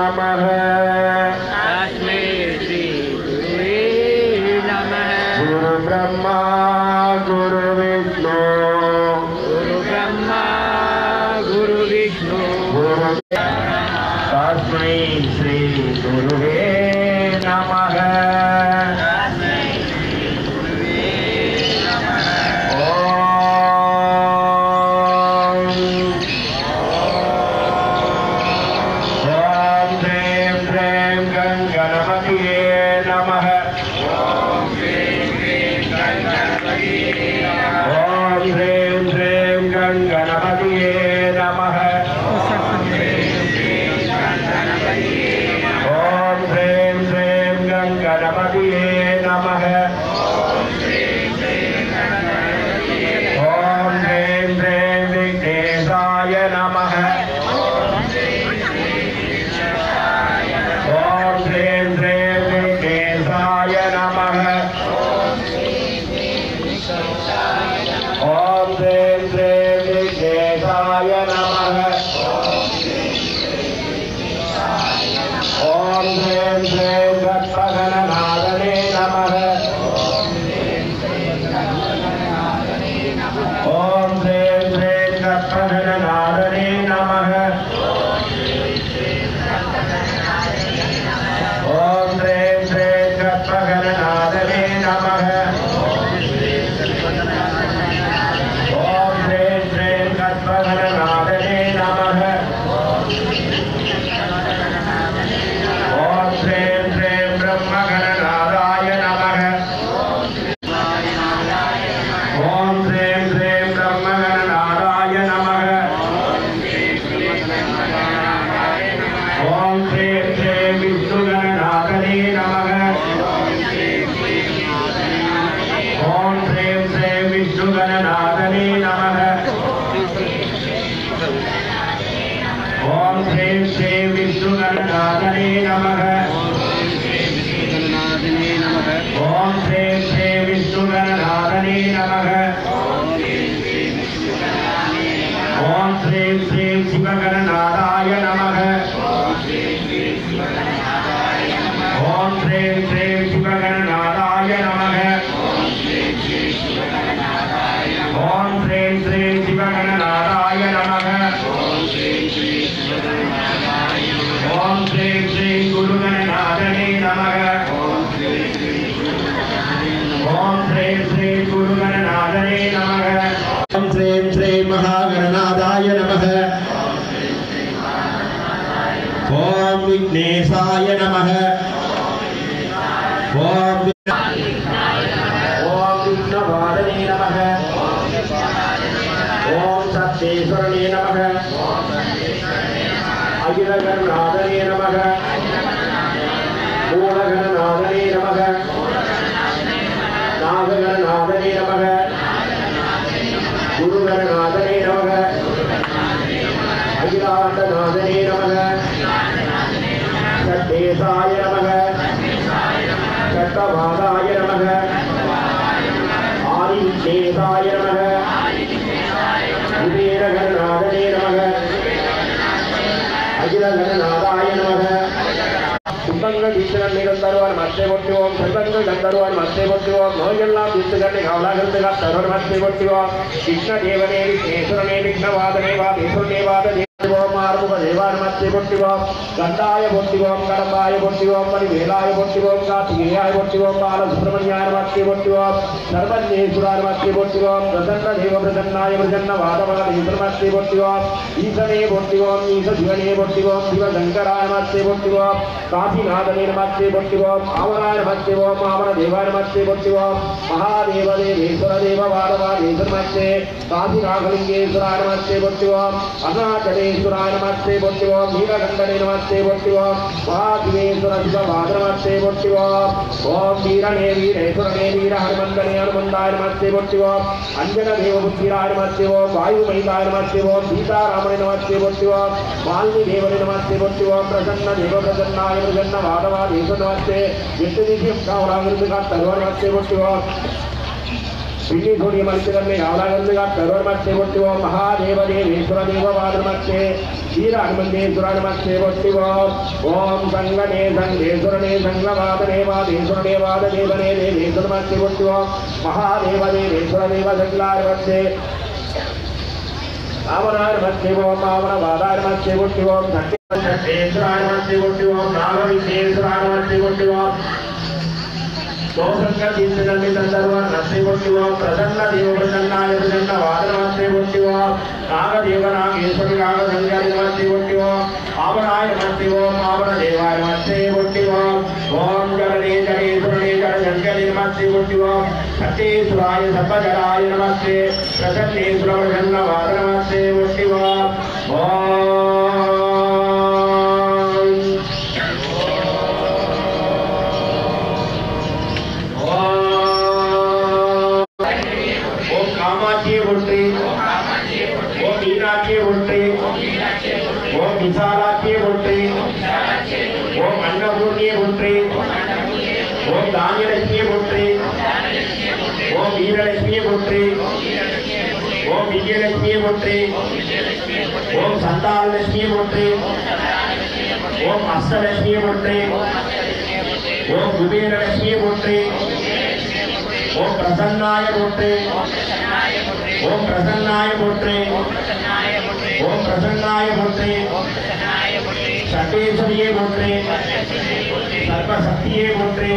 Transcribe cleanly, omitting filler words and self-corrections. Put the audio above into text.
नमः तस्मै श्री गुरुवे नमः। गुरु ब्रह्मा गुरु विष्णु गुरु ब्रह्मा गुरु विष्णु गुरु तस्मै श्री गुरुवे नमः। विघ्नेशाय नमः। ओम विघ्नवादने नमः। ओम सत्तेश्वरणे नमः। अखिलगणनाथने नमः। मूलगणनाथने नमः। नागगणनाथने नमः। गुरुगणनाथने नमः। अखिलाण्डनाथने नमः। सत्तेशाय नमः। सत्तवादाय नमः। आदिविघ्नेशाय नमः। कुबेरगणनाथने नमः। अखिलगणनाथाय नमः। சுத்தங்கள் தீர்த்தங்கள் நீங்கள் தருவார் மத்தை ஒட்டுவோம். செல்வங்கள் தந்தருவார் மத்தை ஒட்டுவோம். நோயெல்லாம் தீர்த்துகளை காவலாகிறது தருவார் மத்தை ஒட்டுவோம். கிருஷ்ண தேவனே விக்னேஸ்வரனே விக்னவாதனே வாதேஸ்வரனேவாத ஆறுமுக தேவார் மத்தை பொட்டுவோம். கண்டாய பொட்டுவோம். கடம்பாய பொட்டுவோம். மணிவேலாய பொட்டுவோம். கார்த்திகேயாய பொட்டுவோம். பாலசுப்ரமணியாய மத்தை பொட்டுவோம். சர்வஜேஸ்வராய மத்தை பொட்டுவோம். பிரசன்ன தேவ பிரசன்னாய பிரசன்ன வாதமக மத்தை பொட்டுவோம். ஈசனே பொட்டுவோம். ஈச சிவனே பொட்டுவோம். சிவசங்கராய மத்தை பொட்டுவோம். காசிநாதனே நமஸ்தே பொட்டுவோம். ஆவராய நமஸ்தே ஓம். ஆவர தேவாய நமஸ்தே பொட்டுவோம். மகாதேவ தேவேஸ்வர தேவ வாதவாதேஸ்வர நமஸ்தே. காசிநாகலிங்கேஸ்வராய நமஸ்தே பொட்டுவோம். அருணாச்சலேஸ்வராய நமஸ்தே பொட்டுவோம். நீலகண்டனே நமஸ்தே பொட்டுவோம். மகாதிவேஸ்வர சிவ வாத நமஸ்தே பொட்டுவோம். ஓம் வீரனே வீரேஸ்வரனே வீர ஹனுமந்தனே ஹனுமந்தாய நமஸ்தே பொட்டுவோம். அஞ்சன தேவபுத்திராய நமஸ்தே ஓம். வாயு மகிதாய நமஸ்தே ஓம். சீதாராமனே நமஸ்தே பொட்டுவோம். வால்மீ தேவனே நமஸ்தே பொட்டுவோம். பிரசன்ன தேவ பிரசன்னாய பிரசன்ன வாதவாதேஸ்வர நமஸ்தே. எட்டு திவ்யம் காவலாகிறது தருவார் நமஸ்தே பொட்டுவோம். पिंडी सूर्य मत्स्यकर्मे गावलागंधगा तरोर मत्स्य बोट्टिवो महादेव देवेश्वर देववाद मत्स्य वीर हनुमंतेश्वर मत्स्य बोट्टिवो ओम संगने संगेश्वरने संगवादने वादेश्वर देवाद देवने देवेश्वर मत्स्य बोट्टिवो महादेव देवेश्वर देव संगलार मत्स्य आवनार मत्स्य वो पावन वादार मत्स्य बोट्टिवो सत्येश्वरार मत्स्य बोट्टिवो नागविश्वेश्वरार मत्स्य बोट्टिवो दोसंग तीर्थगल्ली तंदरुवार मत्स्य बोट्टिवो प्रसन्न देव प्रसन्नाय प्रसन्न वादन मत्स्य बोट्टिवो नागदेव नागेश्वरी नागसंगारी मत्स्य बोट्टिवो आवनाय मत्स्य वो पावन देवाय मत्स्य बोट्टिवो ओम जलने जलेश्वरने जलजंगली मत्स्य बोट्टिवो सत्येश्वराय सर्वजराय नमस्ते प्रसन्नेश्वर प्रसन्न वादन मत्स्य बोट्टिवो विशालाख्ये बोट्टे ओम अन्नपूर्णे बोट्टे ओम धान्यलक्ष्मी बोट्टे ओम वीरलक्ष्मी बोट्टे ओम विजयलक्ष्मी बोट्टे ओम संतानलक्ष्मी बोट्टे ओम अष्टलक्ष्मी बोट्टे ओम कुबेरलक्ष्मी बोट्टे ओम प्रसन्नाय बोट्टे ओम प्रसन्नाय बोट्टे ओम प्रसन्नाय बोट्टे सत्येश्वरिये बोट्टे सर्वशक्तिये बोट्टे